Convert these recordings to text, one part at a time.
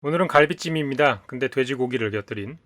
오늘은 갈비찜입니다. 근데 돼지고기를 곁들인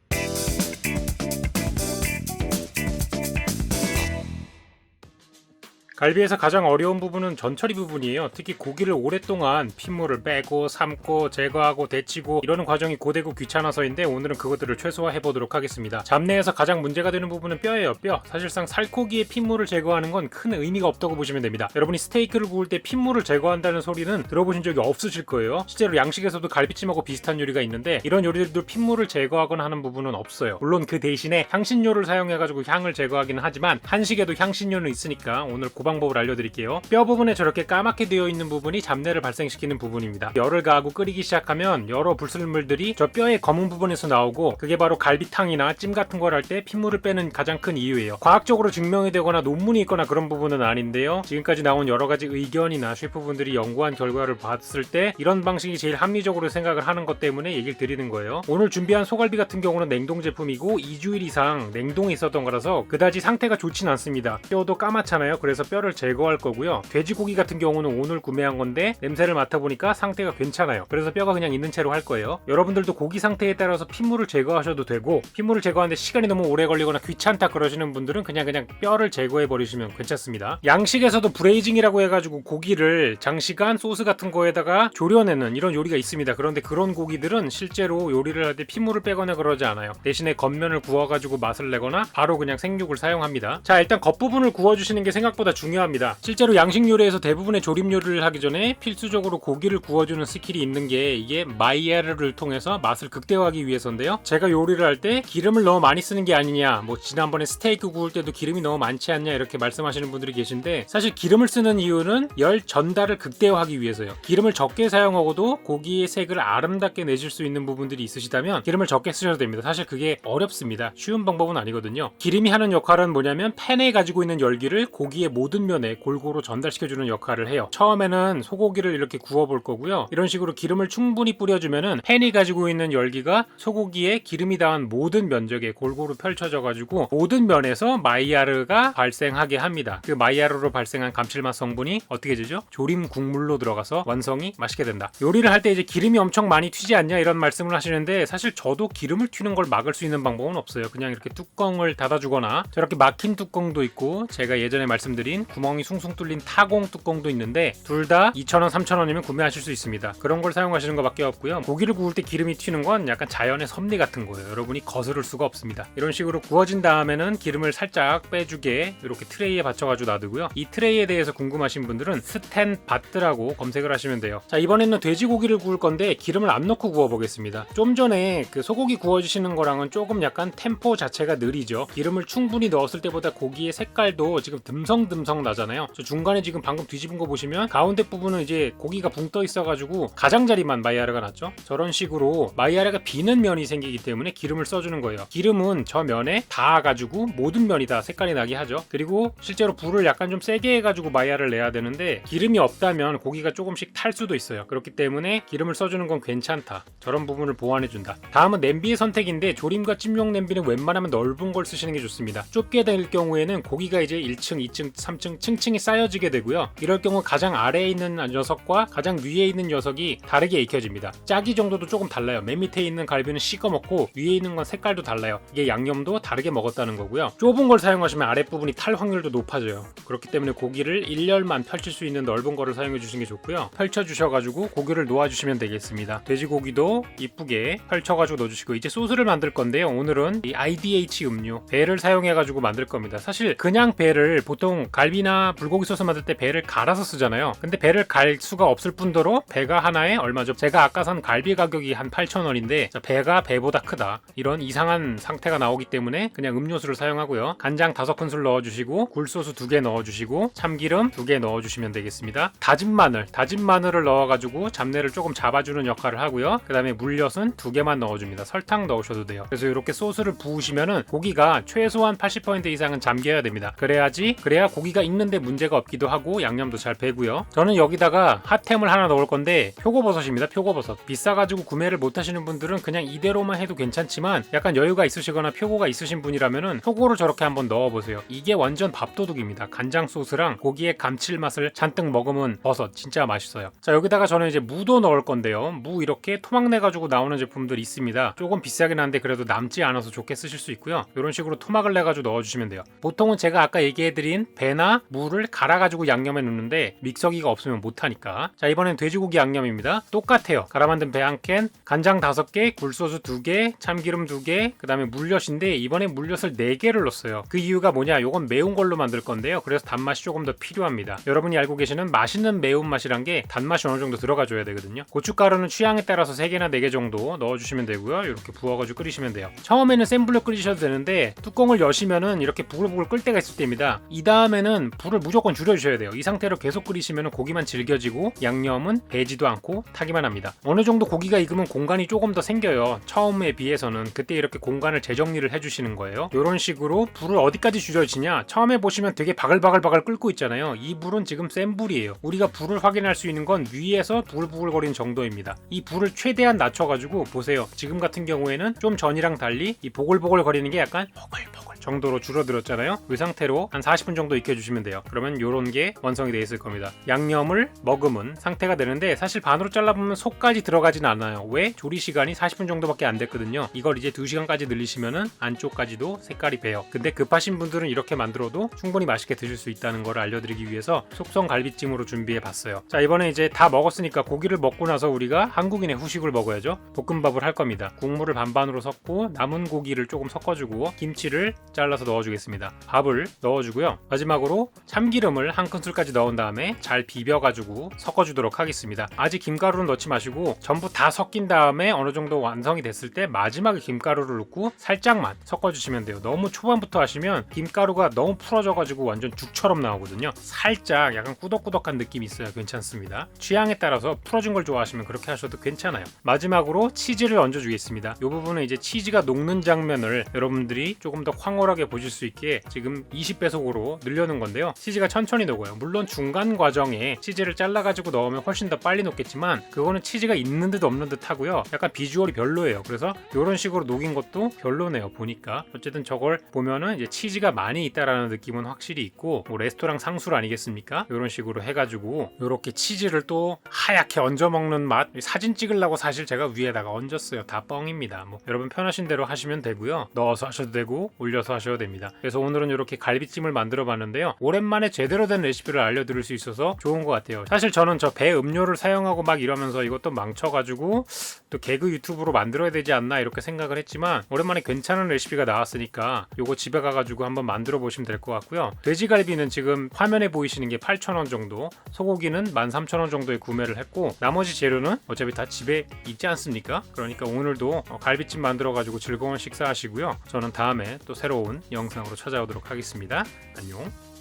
갈비에서 가장 어려운 부분은 전처리 부분이에요. 특히 고기를 오랫동안 핏물을 빼고 삶고 제거하고 데치고 이러는 과정이 고되고 귀찮아서인데 오늘은 그것들을 최소화해 보도록 하겠습니다. 잡내에서 가장 문제가 되는 부분은 뼈예요. 뼈. 사실상 살코기의 핏물을 제거하는 건 큰 의미가 없다고 보시면 됩니다. 여러분이 스테이크를 구울 때 핏물을 제거한다는 소리는 들어보신 적이 없으실 거예요. 실제로 양식에서도 갈비찜하고 비슷한 요리가 있는데 이런 요리들도 핏물을 제거하거나 하는 부분은 없어요. 물론 그 대신에 향신료를 사용해가지고 향을 제거하기는 하지만 한식에도 향신료는 있으니까 오늘 그 방법을 알려드릴게요. 뼈 부분에 저렇게 까맣게 되어 있는 부분이 잡내를 발생시키는 부분입니다. 열을 가하고 끓이기 시작하면 여러 불순물들이 저 뼈의 검은 부분에서 나오고 그게 바로 갈비탕이나 찜 같은 걸 할 때 핏물을 빼는 가장 큰 이유예요. 과학적으로 증명이 되거나 논문이 있거나 그런 부분은 아닌데요. 지금까지 나온 여러 가지 의견이나 셰프분들이 연구한 결과를 봤을 때 이런 방식이 제일 합리적으로 생각을 하는 것 때문에 얘기를 드리는 거예요. 오늘 준비한 소갈비 같은 경우는 냉동 제품이고 2주일 이상 냉동에 있었던 거라서 그다지 상태가 좋진 않습니다. 뼈도 까맣잖아요. 그래서 뼈를 제거할 거고요. 돼지고기 같은 경우는 오늘 구매한 건데 냄새를 맡아보니까 상태가 괜찮아요. 그래서 뼈가 그냥 있는 채로 할 거예요. 여러분들도 고기 상태에 따라서 핏물을 제거하셔도 되고 핏물을 제거하는데 시간이 너무 오래 걸리거나 귀찮다 그러시는 분들은 그냥 뼈를 제거해 버리시면 괜찮습니다. 양식에서도 브레이징이라고 해가지고 고기를 장시간 소스 같은 거에다가 졸여내는 이런 요리가 있습니다. 그런데 그런 고기들은 실제로 요리를 할 때 핏물을 빼거나 그러지 않아요. 대신에 겉면을 구워가지고 맛을 내거나 바로 그냥 생육을 사용합니다. 자, 일단 겉부분을 구워주시는 게 생각보다 중요합니다. 실제로 양식 요리에서 대부분의 조림 요리를 하기 전에 필수적으로 고기를 구워주는 스킬이 있는 게 이게 마이야르를 통해서 맛을 극대화하기 위해서인데요. 제가 요리를 할 때 기름을 너무 많이 쓰는 게 아니냐, 뭐 지난번에 스테이크 구울 때도 기름이 너무 많지 않냐 이렇게 말씀하시는 분들이 계신데 사실 기름을 쓰는 이유는 열 전달을 극대화하기 위해서요. 기름을 적게 사용하고도 고기의 색을 아름답게 내실 수 있는 부분들이 있으시다면 기름을 적게 쓰셔도 됩니다. 사실 그게 어렵습니다. 쉬운 방법은 아니거든요. 기름이 하는 역할은 뭐냐면 팬에 가지고 있는 열기를 고기의 모든 면에 골고루 전달시켜주는 역할을 해요. 처음에는 소고기를 이렇게 구워볼 거고요. 이런 식으로 기름을 충분히 뿌려주면은 팬이 가지고 있는 열기가 소고기에 기름이 닿은 모든 면적에 골고루 펼쳐져 가지고 모든 면에서 마이야르가 발생하게 합니다. 그 마이야르로 발생한 감칠맛 성분이 어떻게 되죠? 조림 국물로 들어가서 완성이 맛있게 된다. 요리를 할 때 이제 기름이 엄청 많이 튀지 않냐 이런 말씀을 하시는데 사실 저도 기름을 튀는 걸 막을 수 있는 방법은 없어요. 그냥 이렇게 뚜껑을 닫아주거나 저렇게 막힌 뚜껑도 있고 제가 예전에 말씀드린 구멍이 숭숭 뚫린 타공 뚜껑도 있는데 둘 다 2,000원, 3,000원이면 구매하실 수 있습니다. 그런 걸 사용하시는 것밖에 없고요. 고기를 구울 때 기름이 튀는 건 약간 자연의 섭리 같은 거예요. 여러분이 거스를 수가 없습니다. 이런 식으로 구워진 다음에는 기름을 살짝 빼주게 이렇게 트레이에 받쳐가지고 놔두고요. 이 트레이에 대해서 궁금하신 분들은 스텐바트라고 검색을 하시면 돼요. 자, 이번에는 돼지고기를 구울 건데 기름을 안 넣고 구워보겠습니다. 좀 전에 그 소고기 구워주시는 거랑은 조금 약간 템포 자체가 느리죠. 기름을 충분히 넣었을 때보다 고기의 색깔도 지금 듬성듬성 나잖아요. 저 중간에 지금 방금 뒤집은 거 보시면 가운데 부분은 이제 고기가 붕 떠 있어가지고 가장자리만 마이야르가 났죠. 저런 식으로 마이야르가 비는 면이 생기기 때문에 기름을 써주는 거예요. 기름은 저 면에 닿아가지고 모든 면이 다 색깔이 나게 하죠. 그리고 실제로 불을 약간 좀 세게 해가지고 마이야르를 내야 되는데 기름이 없다면 고기가 조금씩 탈 수도 있어요. 그렇기 때문에 기름을 써주는 건 괜찮다. 저런 부분을 보완해준다. 다음은 냄비의 선택인데 조림과 찜용 냄비는 웬만하면 넓은 걸 쓰시는 게 좋습니다. 좁게 될 경우에는 고기가 이제 1층, 2층, 3층 층층이 쌓여지게 되고요. 이럴 경우 가장 아래에 있는 녀석과 가장 위에 있는 녀석이 다르게 익혀집니다. 짜기 정도도 조금 달라요. 맨 밑에 있는 갈비는 씻어 먹고 위에 있는 건 색깔도 달라요. 이게 양념도 다르게 먹었다는 거고요. 좁은 걸 사용하시면 아랫부분이 탈 확률도 높아져요. 그렇기 때문에 고기를 일렬만 펼칠 수 있는 넓은 거를 사용해 주시는 게 좋고요. 펼쳐 주셔가지고 고기를 놓아주시면 되겠습니다. 돼지고기도 이쁘게 펼쳐가지고 넣어주시고 이제 소스를 만들 건데요. 오늘은 이 IDH 음료 배를 사용해가지고 만들 겁니다. 사실 그냥 배를 보통 갈비나 불고기 소스 만들 때 배를 갈아서 쓰잖아요. 근데 배를 갈 수가 없을 뿐더러 배가 하나에 얼마죠? 제가 아까 산 갈비 가격이 한 8,000원인데 배가 배보다 크다. 이런 이상한 상태가 나오기 때문에 그냥 음료수를 사용하고요. 간장 5큰술 넣어주시고 굴소스 2개 넣어주시고 참기름 2개 넣어주시면 되겠습니다. 다진 마늘을 넣어가지고 잡내를 조금 잡아주는 역할을 하고요. 그 다음에 물엿은 2개만 넣어줍니다. 설탕 넣으셔도 돼요. 그래서 이렇게 소스를 부으시면은 고기가 최소한 80% 이상은 잠겨야 됩니다. 그래야 고기가 고기가 익는데 문제가 없기도 하고 양념도 잘 배고요. 저는 여기다가 핫템을 하나 넣을 건데 표고버섯입니다. 표고버섯. 비싸가지고 구매를 못하시는 분들은 그냥 이대로만 해도 괜찮지만 약간 여유가 있으시거나 표고가 있으신 분이라면은 표고를 저렇게 한번 넣어보세요. 이게 완전 밥도둑입니다. 간장 소스랑 고기의 감칠맛을 잔뜩 머금은 버섯 진짜 맛있어요. 자, 여기다가 저는 이제 무도 넣을 건데요. 무 이렇게 토막 내가지고 나오는 제품들이 있습니다. 조금 비싸긴 한데 그래도 남지 않아서 좋게 쓰실 수 있고요. 이런 식으로 토막을 내가지고 넣어주시면 돼요. 보통은 제가 아까 얘기해드린 배나 무를 갈아가지고 양념에 넣는데 믹서기가 없으면 못하니까. 자, 이번엔 돼지고기 양념입니다. 똑같아요. 갈아 만든 배 한 캔, 간장 5개, 굴소스 2개, 참기름 2개, 그 다음에 물엿인데 이번에 물엿을 4개를 넣었어요. 그 이유가 뭐냐, 요건 매운 걸로 만들 건데요. 그래서 단맛이 조금 더 필요합니다. 여러분이 알고 계시는 맛있는 매운맛이란 게 단맛이 어느 정도 들어가줘야 되거든요. 고춧가루는 취향에 따라서 3개나 4개 정도 넣어주시면 되고요. 이렇게 부어가지고 끓이시면 돼요. 처음에는 센 불로 끓이셔도 되는데 뚜껑을 여시면은 이렇게 부글부글 끓 때가 있을 때입니다. 이 다음에는 불을 무조건 줄여주셔야 돼요. 이 상태로 계속 끓이시면 고기만 질겨지고 양념은 배지도 않고 타기만 합니다. 어느 정도 고기가 익으면 공간이 조금 더 생겨요. 처음에 비해서는. 그때 이렇게 공간을 재정리를 해주시는 거예요. 이런 식으로 불을 어디까지 줄여지냐, 처음에 보시면 되게 바글바글 끓고 있잖아요. 이 불은 지금 센 불이에요. 우리가 불을 확인할 수 있는 건 위에서 부글부글거리는 정도입니다. 이 불을 최대한 낮춰가지고 보세요. 지금 같은 경우에는 좀 전이랑 달리 이 보글보글거리는 게 약간 보글보글 정도로 줄어들었잖아요. 이 상태로 한 40분 정도 익혀주시면 돼요. 그러면 요런 게 완성이 돼 있을 겁니다. 양념을 머금은 상태가 되는데 사실 반으로 잘라보면 속까지 들어가진 않아요. 왜? 조리 시간이 40분 정도밖에 안 됐거든요. 이걸 이제 2시간까지 늘리시면은 안쪽까지도 색깔이 배요. 근데 급하신 분들은 이렇게 만들어도 충분히 맛있게 드실 수 있다는 걸 알려드리기 위해서 속성 갈비찜으로 준비해 봤어요. 자, 이번에 이제 다 먹었으니까 고기를 먹고 나서 우리가 한국인의 후식을 먹어야죠. 볶음밥을 할 겁니다. 국물을 반반으로 섞고 남은 고기를 조금 섞어주고 김치를 잘라서 넣어주겠습니다. 밥을 넣어주고요. 마지막으로 참기름을 한 큰술까지 넣은 다음에 잘 비벼가지고 섞어주도록 하겠습니다. 아직 김가루는 넣지 마시고 전부 다 섞인 다음에 어느 정도 완성이 됐을 때 마지막에 김가루를 넣고 살짝만 섞어주시면 돼요. 너무 초반부터 하시면 김가루가 너무 풀어져가지고 완전 죽처럼 나오거든요. 살짝 약간 꾸덕꾸덕한 느낌이 있어야 괜찮습니다. 취향에 따라서 풀어진 걸 좋아하시면 그렇게 하셔도 괜찮아요. 마지막으로 치즈를 얹어주겠습니다. 이 부분은 이제 치즈가 녹는 장면을 여러분들이 조금 더 황홀하게 보실 수 있게 지금 20배속으로 늘려놓은 건데요. 치즈가 천천히 녹아요. 물론 중간 과정에 치즈를 잘라가지고 넣으면 훨씬 더 빨리 녹겠지만 그거는 치즈가 있는 듯 없는 듯 하고요. 약간 비주얼이 별로예요. 그래서 이런 식으로 녹인 것도 별로네요. 보니까 어쨌든 저걸 보면은 이제 치즈가 많이 있다라는 느낌은 확실히 있고, 뭐 레스토랑 상술 아니겠습니까? 이런 식으로 해가지고 이렇게 치즈를 또 하얗게 얹어 먹는 맛. 사진 찍으려고 사실 제가 위에다가 얹었어요. 다 뻥입니다. 뭐 여러분 편하신 대로 하시면 되고요. 넣어서 하셔도 되고 올려서 하셔도 됩니다. 그래서 오늘은 이렇게 갈비찜을 만들어 봤는데요. 오랜만에 제대로 된 레시피를 알려드릴 수 있어서 좋은 것 같아요. 사실 저는 저 배 음료를 사용하고 막 이러면서 이것도 망쳐가지고 또 개그 유튜브로 만들어야 되지 않나 이렇게 생각을 했지만 오랜만에 괜찮은 레시피가 나왔으니까 요거 집에 가가지고 한번 만들어 보시면 될 것 같고요. 돼지갈비는 지금 화면에 보이시는 게 8,000원 정도, 소고기는 13,000원 정도에 구매를 했고 나머지 재료는 어차피 다 집에 있지 않습니까? 그러니까 오늘도 갈비찜 만들어 가지고 즐거운 식사 하시고요. 저는 다음에 또 새로운 영상으로 찾아오도록 하겠습니다. 안녕.